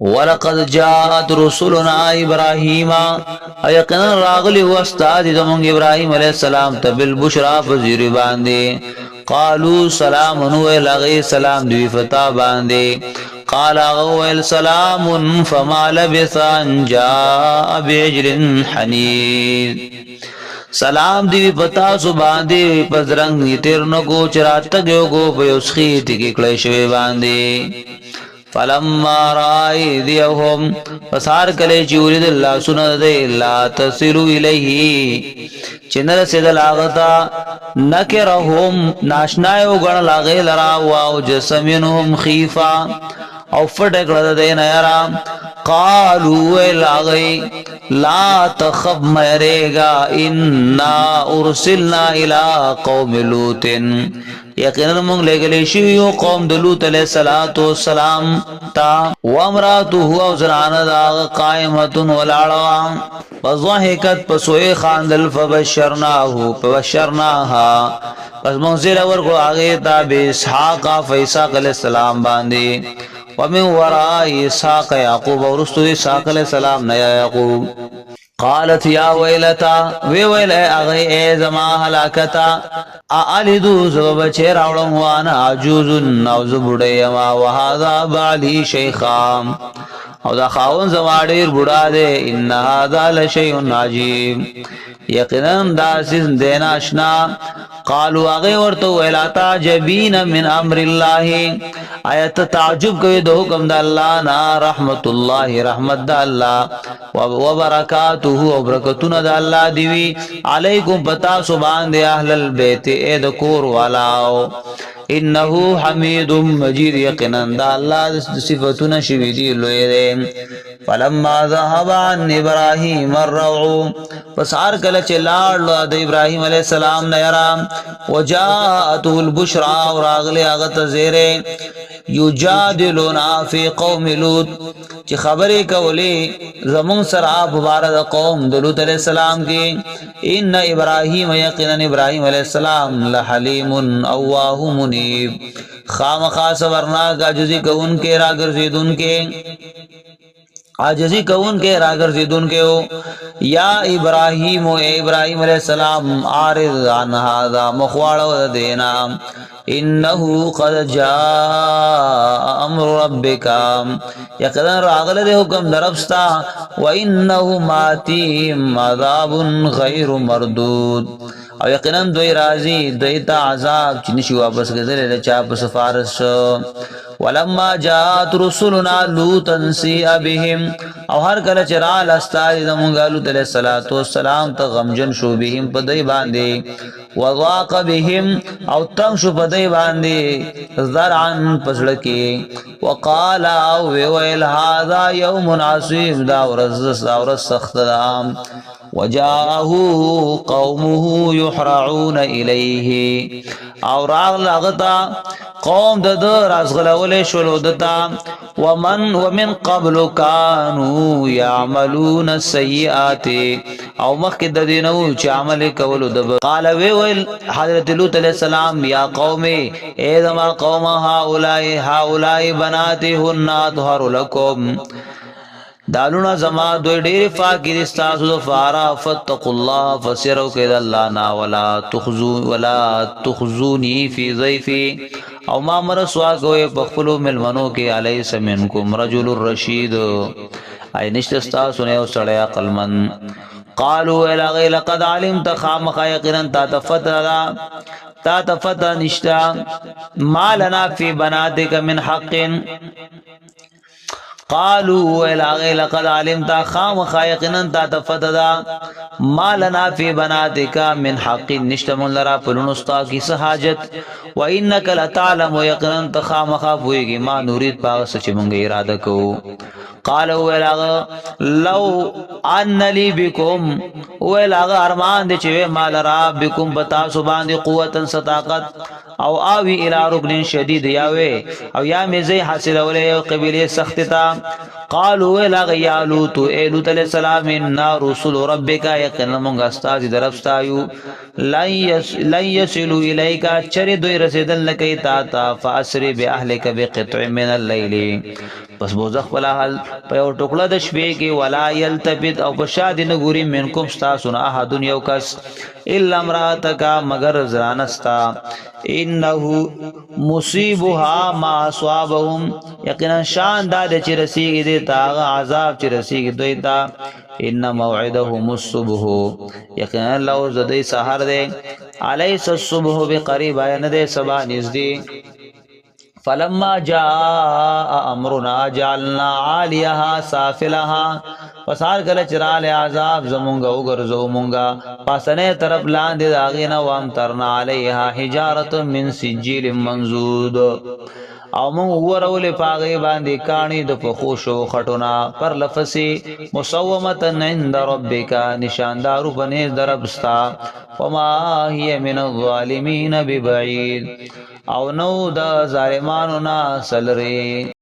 ولقد جاءت رسلنا ابراهيم ايقنا راغلی واستاد زمون ابراهيم عليه السلام تبل بشرا فزیر باندې قالوا سلام نو لغی سلام دی فتا باندې قال اول سلام فما لبث ان جاء بعجل حنيذ سلام دی پتا سو باندې پزرنګ تیر نو کو چرات گو گو پوسخی ټکی کله شوی باندې فلما رای دیهم فسار کله چې ولید الله سن دی لا تصلوا الیه چنر سیدل آغتا نکرهم ناشنایو گن لاغی لرا واو جسمینهم خیفا او فٹک رد دین یرا قالو لاغی لا تخف میریگا انا ارسلنا الى قوم لوت یقینا مونږ لګلې شو یو قوم د لوط علیہ الصلوۃ والسلام تا وامراته او زنانه دا قائمه ولاړه فضحكت پسوی خاندل فبشرناها پس منزل ورکو آگے تا بی اسحاق فیساق علیہ السلام باندی ومن وراء اسحاق یعقوب ورستو اسحاق علیہ السلام نیا یعقوب قالت یا ویلتا وی ویل اغی ای زما حلاکتا اعلیدو زب بچه راوڑم وانا عجوز نوز بڑیما وحاذا بعلی شیخام او دا خاون زما ډیر بوډا دی ان هذا لشیء عجیب یقینا دا سیز دینا آشنا قالوا اغه ورته ویلاتا جبین من امر الله آیت تعجب کوي د حکم د الله نا رحمت الله رحمت د الله و برکاته او برکتونه د الله دیوی علیکم پتا سبحان دی اهل البیت اې د کور والاو انه حمید مجید یقینا دا الله صفاتونه شوی دی لوی دی فلما ذهب عن ابراهيم الروع فسار کله چې لاړ د ابراهيم عليه السلام نه يرام وجاءته البشرى وراغلی هغه ته زیره یجادلونا فی قوم لوط چې خبرې کولې زمون سره مبارک قوم د لوط علیہ السلام کې ان ابراهيم یقینا ابراهيم علیہ السلام لحلیم اواه منیب خامخا صبرناک عاجزی کون کے راگرزیدون کے عاجزی کون کے راگرزیدون کے ہو یا ابراہیم اے ابراہیم علیہ السلام عارض عن هذا مخواڑ دینا انه قد جاء امر ربک یقینا راغله د حکم دربستا وانه ماتیم عذاب غیر مردود او یقینا دوی راضی دوی ته عذاب چې نشي واپس کېدل چا په سفارش ولما جاءت رسلنا لوطا سيء بهم او هر کله چې را لاستای د مونږه لوط علیہ الصلوۃ والسلام ته غمجن شو بهم په دای باندې وضاق بهم او تم شو په دای باندې زرعا پسړه کې وقال او ویل هذا يوم عصيب دا ورځ سخت ده وجاءه قومه يحرعون اليه او راغ لغتا قوم د رازغلول شلو دتا ومن قبل كانوا يعملون السيئات او مخک د دینو چې عمل کولو د قال ویل حضرت لوط علیہ السلام یا قوم اے زما قوم هؤلاء بناتهن اطهر لكم دالونا زما دوی ډېر فاکر استاسو د فارا فتقوا الله فسروا کید الله نا ولا تخزوني في ضيفي او ما مرسوا کوي بخلو ملمنو کې الیس منکم رجل الرشید ای نشتستا سنه او سړی عقل من قالوا الى لقد علمت خامخ یقینا تا تفتر نشتا ما لنا في بناتك من حق قالوا الى لقد علمت خام خایقنا تفتدا ما لنا في بناتك من حق نشتمن لرا پلونستا کی سہاجت وانك لتعلم يقينا تخام خافويږي ما نورید پاغ سچ مونږه اراده کو قالوا لو ان لي بكم ولا ارمان دي چې مال را بكم بتا سو باندې قوت صداقت او آوی الى رکن شدید یاوی او یا میزی حاصل اولی قبیلی سخت تا قالو لغیا لوتو اے لوت علیہ السلام انا رسول ربک یقینا مونږ استاد درفستایو لن يصلوا الیک چر دوی رسیدل لکی تا تا فاسری باهلک بقطع من الليل پس بوزخ خپل حال په یو ټوکړه د شپې کې ولا یلتفت او بشاد نګوري منکم تاسو نه احد یو کس الا امراتک مگر زرانستا انه مصیبها ما اصابهم یقینا شان دا چې رسیږي د تا عذاب چې رسیږي دوی تا ان موعدهم الصبح یقینا لو زدی سحر دے الیس الصبح بقریب ان دے سبا نزدی فلما جاء امرنا جعلنا عاليها سافلها پسار کله چرال عذاب زمونگا وګرځو مونگا پاسنه طرف لاندې داغینا وام ترنا علیها حجاره من سجیل منضود او مون ورول پاغي باندې کانی د فخوشو خټونا پر لفظي مسومتن عند ربک نشاندار بنه دربستا وما هي من الظالمین ببعید او نو د ظالمانو نا سلری